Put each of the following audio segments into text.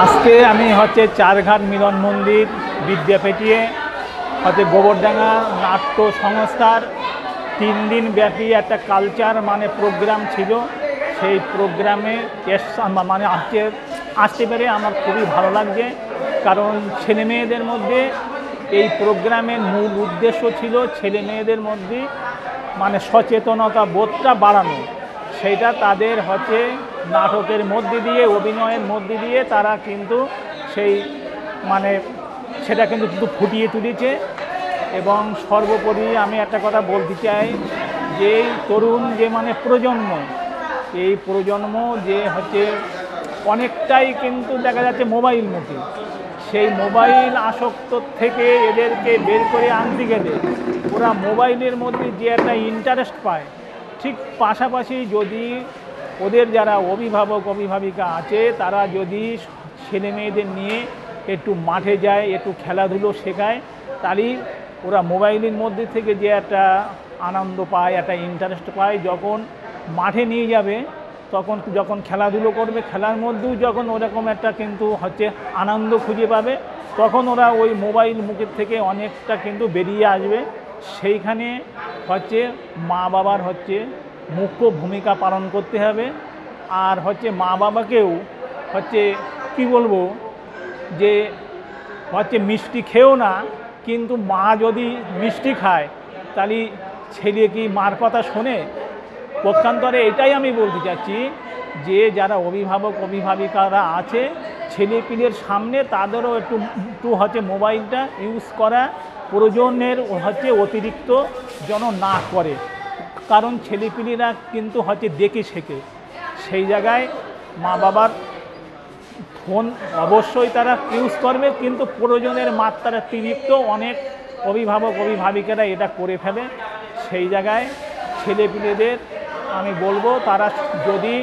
আজকে আমি হচ্ছে চারঘাট মিলন মন্দির বিদ্যাপীঠে হচ্ছে গোবরডাঙ্গা নাট্য সংস্থার 3 দিন ব্যাপী একটা কালচার প্রোগ্রাম ছিল। সেই প্রোগ্রামে মানে আসতে পেরে আমার খুবই ভালো লাগছে, কারণ ছেলে মেয়েদের মধ্যে এই প্রোগ্রামের মূল উদ্দেশ্য ছিল ছেলে মেয়েদের মধ্যে সচেতনতা বোধটা বাড়ানো। সেইটা তাদের হচ্ছে নাটকের মধ্যে দিয়ে, অভিনয়ের মধ্যে দিয়ে তারা কিন্তু সেই সেটা কিন্তু ফুটিয়ে তুলেছে। এবং সর্বোপরি আমি একটা কথা বলতে চাই যে তরুণ যে প্রজন্ম, এই প্রজন্ম যে হচ্ছে অনেকটাই কিন্তু দেখা যাচ্ছে মোবাইলমুখী। সেই মোবাইল আসক্ত থেকে এদেরকে বের করে আনতে গেলে ওরা মোবাইলের মধ্যে যে একটা ইন্টারেস্ট পায়, ঠিক পাশাপাশি যদি ওদের যারা অভিভাবক অভিভাবিকা আছে তারা যদি ছেলে মেয়েদের নিয়ে একটু মাঠে যায়, একটু খেলাধুলো শেখায়, তাহলেই ওরা মোবাইলের মধ্যে থেকে যে একটা আনন্দ পায়, একটা ইন্টারেস্ট পায়, যখন মাঠে নিয়ে যাবে তখন যখন খেলাধুলো করবে, খেলার মধ্যেও যখন ওরকম একটা কিন্তু হচ্ছে আনন্দ খুঁজে পাবে, তখন ওরা ওই মোবাইল মুখের থেকে অনেকটা কিন্তু বেরিয়ে আসবে। সেইখানে হচ্ছে মা বাবার হচ্ছে মুখ্য ভূমিকা পালন করতে হবে। আর হচ্ছে মা বাবাকেও হচ্ছে কি বলবো যে হচ্ছে মিষ্টি খেয়েও না, কিন্তু মা যদি মিষ্টি খায় তাহলে ছেলে কি মার কথা শোনে? পক্ষান্তরে এটাই আমি বলতে চাচ্ছি যে যারা অভিভাবক অভিভাবিকারা আছে ছেলেপিলের সামনে তাদেরও একটু হচ্ছে মোবাইলটা ইউজ করা প্রয়োজনের হচ্ছে অতিরিক্ত যেন না করে, কারণ ছেলেপিলেরা কিন্তু হচ্ছে দেখে শেখে। সেই জায়গায় মা বাবার ফোন অবশ্যই তারা ইউজ করবে, কিন্তু প্রয়োজনের মাত্রার অতিরিক্ত অনেক অভিভাবক অভিভাবিকারা এটা করে ফেলে। সেই জায়গায় ছেলেপিলেদের আমি বলবো তারা যদি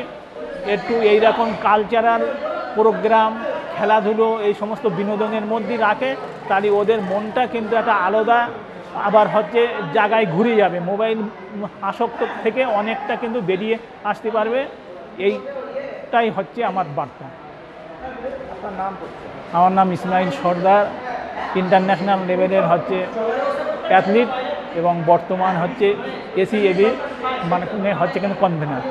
একটু এইরকম কালচারাল প্রোগ্রাম, খেলাধুলো, এই সমস্ত বিনোদনের মধ্যে রাখে, তাহলে ওদের মনটা কিন্তু একটা আলাদা আবার হচ্ছে জায়গায় ঘুরে যাবে, মোবাইল আসক্ত থেকে অনেকটা কিন্তু বেরিয়ে আসতে পারবে। এইটাই হচ্ছে আমার বার্তা। আপনার নাম? আমার নাম ইসমাইল সর্দার, ইন্টারন্যাশনাল লেভেলের হচ্ছে অ্যাথলিট এবং বর্তমান হচ্ছে এসিএবির হচ্ছে কিন্তু কনভেনার।